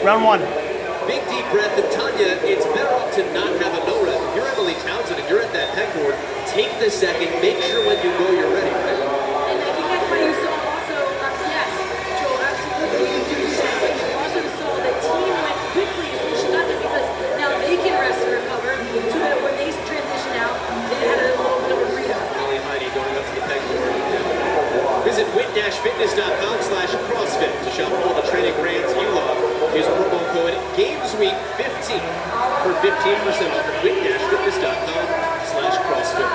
Round one. Big deep breath, and Tanya, it's better off to not have a no rep. If you're Emily Townsend and you're at that pegboard, take the second, make sure when you go you're ready, right? And I think that's why you saw also, yes, Joel, absolutely, you do that, but you also saw the team went quickly as soon as she got there because now they can rest and recover so that when they transition out, they had a little bit of a breather. Molly Heidi going up to the pegboard. Visit win-fitness.com/CrossFit to shop all the training brands you love. Use promo code GAMESWEEK15 for 15% off at win-fitness.com/CrossFit.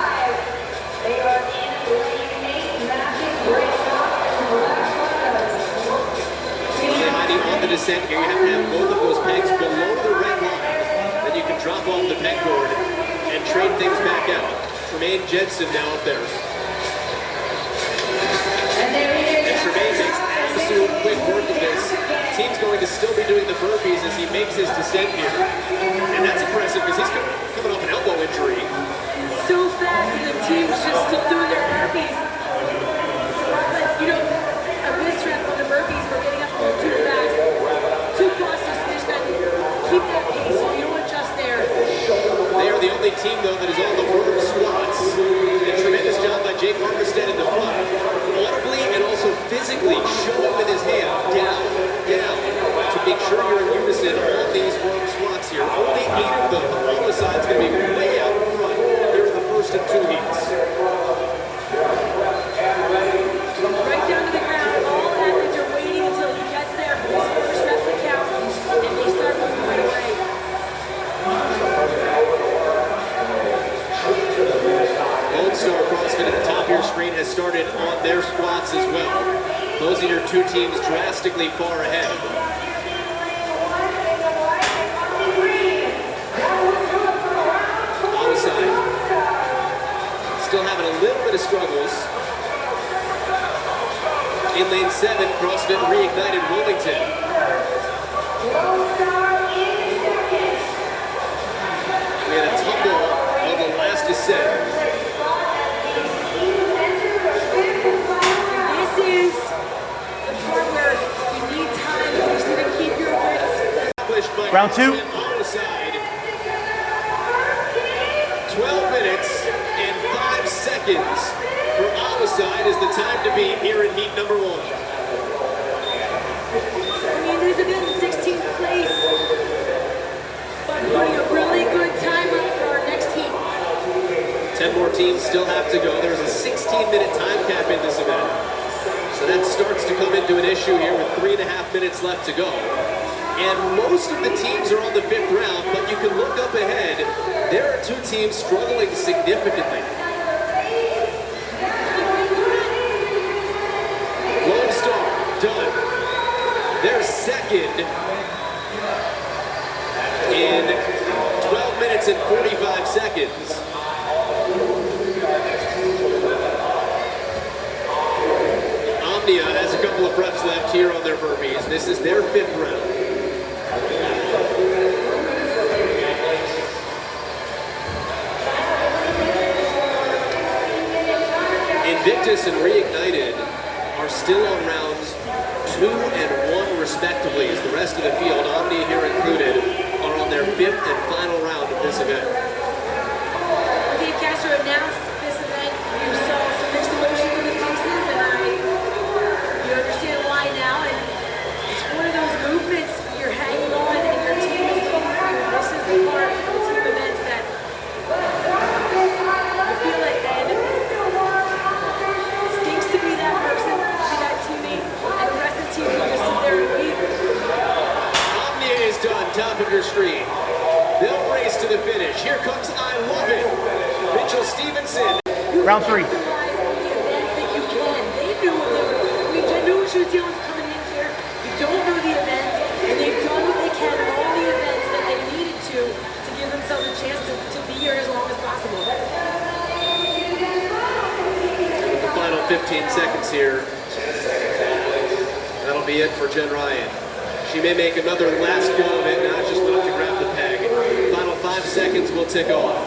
On the descent here, you have to have both of those pegs below the red line. Then you can drop off the pegboard and trade things back out. Tremaine Jensen now up there. And Tremaine makes absolute quick work of this. Team's going to still be doing the burpees as he makes his descent here. And that's impressive because he's coming off an elbow injury. So fast, and the team's just still doing their burpees. You know, a misrep on the burpees, we're getting up a little too fast. Too close to finish that. Keep that pace so you don't adjust there. They are the only team, though, that is on the worm squats. A tremendous job by Jake Armistead in the front. Audibly and also physically showing with his hand, down, down, to make sure you're in unison on these worm squats here. Only 8 of them. All the side's going to be way out in front here in the first of 2 heats. Right down to the ground. All athletes are waiting until he gets there for his first rep to count, and they start moving right away. Gold Star CrossFit at the top of your screen has started on their squats as well. Those are your 2 teams drastically far ahead. Outside. Still having a little bit of struggles. In lane 7, CrossFit reignited Wilmington. We had a tumble on the last descent. This is the part where you need time. You just need to keep your wits. Round 2. 12 minutes and 5 seconds for Outside is the time to be here in heat number 1. I mean, there's a bit in 16th place, but putting a really good time up for our next heat. 10 more teams still have to go. There's a 16-minute time cap in this event. So that starts to come into an issue here with 3.5 minutes left to go. And most of the teams are on the 5th round, but you can look up ahead. There are 2 teams struggling significantly. Lone Star, done. They're second in 12 minutes and 45 seconds. Omnia has a couple of reps left here on their burpees. This is their 5th round. Invictus and Reignited are still on rounds 2 and 1 respectively, as the rest of the field, Omnia here included, are on their 5th and final round of this event. Dave Castro announced this event. You saw some mixed emotions in the faces, and you understand why now. And it's one of those movements you're hanging on and your team is going through. This is the part of the team events that you feel it, and it stinks to be that person, to be that teammate, and the rest of the team will just sit there and wait. Omnia is done, top of your screen. They'll race to the finish. Here comes I Love It. Mitchell Stevenson. Round 3. They knew what they were. I mean, they knew what she was dealing with coming in here. You don't know the events, and they've done what they can on all the events that they needed to give themselves a chance to be here as long as possible. The final 15 seconds here. That'll be it for Jen Ryan. She may make another last go of it. Now it's just enough to grab the peg. Final 5 seconds will tick off.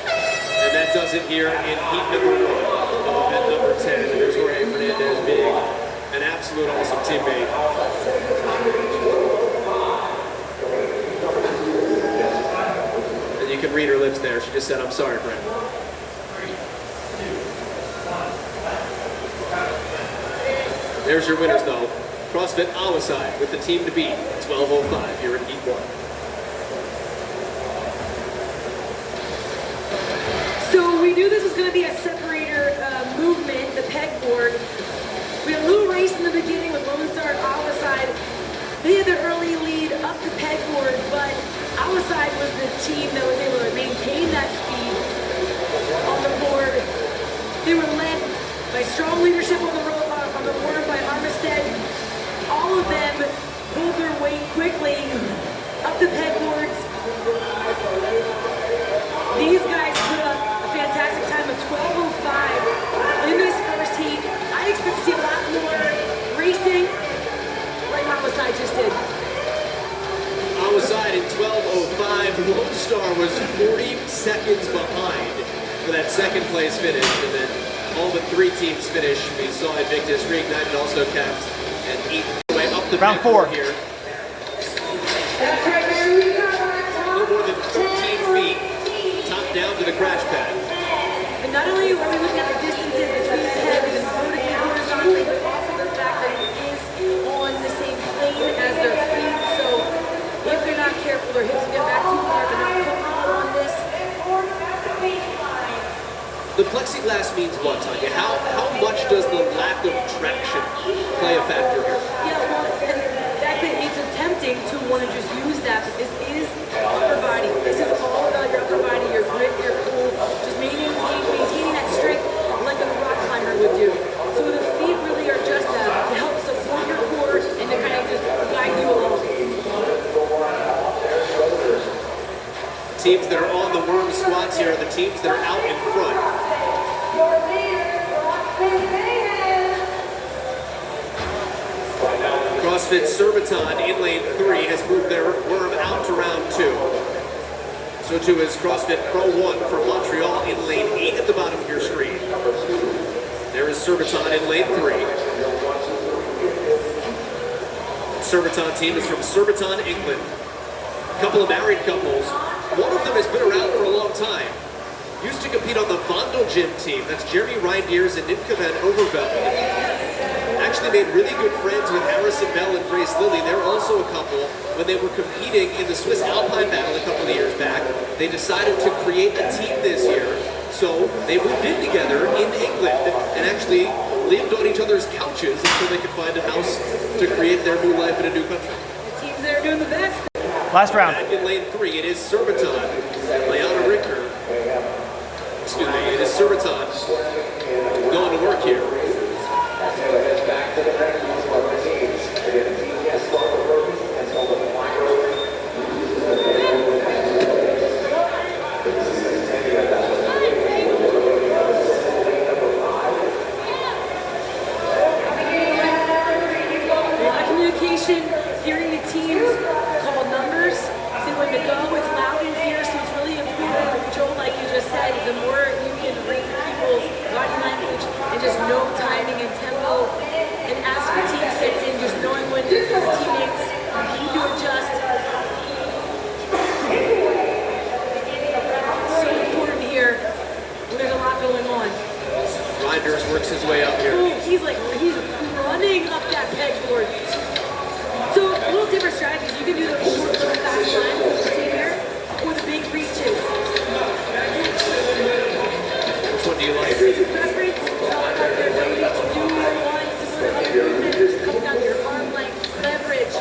And that does it here in heat number 1 of event number 10. And there's Jorge Fernandez being an absolute awesome teammate. read her lips there. She just said, I'm sorry, friend. There's your winners, though. CrossFit Awaside with the team to beat. 12:05 here at Heat 1. So we knew this was going to be a separator movement, the pegboard. We had a little race in the beginning with Lone Star and Awaside. They had the early lead up the pegboard, but Awaside was the team that was able to maintain that speed on the board. They were led by strong leadership on the board by Armistead. All of them pulled their weight quickly up the pegboards. These guys put up a fantastic time of 12:05 in this first heat. I expect to see a lot more racing like Awaside just did. Awaside in 12:05. Lone Star was 40 seconds behind for that second place finish, and then all but 3 teams finish. We saw Invictus Reignited also kept and eat way up the Round 4 here. No more than 13 feet, top down to the crash pad. And not only are we looking at the distances between the heads and vertically horizontally, but also the fact that it is on the same plane as their feet. So if they're not careful, their hips will get back too far. They're not comfortable on this. The plexiglass means what, Tanya? How much does the lack of traction play a factor here? Yeah, well, and that it's tempting to want to just use that, but this is upper body. This is all about your upper body, your grip, your pull, just maintaining that strength like a rock climber would do. So the feet really are just to help support your core and to kind of just guide you along. Teams that are on the worm squats here are the teams that are out in front. CrossFit Surbiton in lane 3 has moved their worm out to round 2. So too is CrossFit Pro 1 from Montreal in lane 8 at the bottom of your screen. There is Surbiton in lane 3. Surbiton team is from Surbiton, England. A couple of married couples. One of them has been around for a long time. Used to compete on the Vondel Gym team. That's Jeremy Reinders and Nimke van Overveld. Actually made really good friends with Harrison Bell and Grace Lilly. They're also a couple. When they were competing in the Swiss Alpine Battle a couple of years back, they decided to create a team this year. So they moved in together in England and actually lived on each other's couches until they could find a house to create their new life in a new country. The teams that are doing the best. Last round. Back in lane 3, it is Surbiton. Liana Ricker. Excuse me, it is Surbiton going to work here. Hearing the teams call numbers, see when to go, it's loud in here, so it's really important. Joel, like you just said, the more you can read people's body language and just know timing and tempo, and as fatigue sets in, just knowing when your teammates need to adjust. It's so important here when there's a lot going on. Reinders works his way up here. Oh, he's running up that pegboard. So a little different strategies. You can do the short little fast lines that you see here, or the big reaches. Which one do you like? It's your preference. It's all about your ability to do one similar to other movements, which comes down to your arm length, leverage.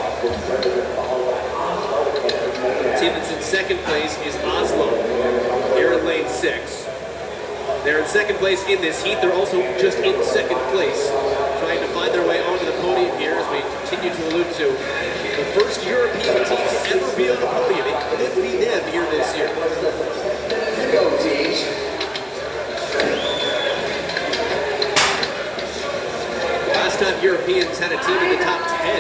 The team that's in second place is Oslo, here in lane 6. They're in second place in this heat. They're also just in second place, trying to find their way onto the podium here, as we continue to allude to. The first European team to ever be on the podium. It could be them here this year. Go teams. Last time Europeans had a team in the top 10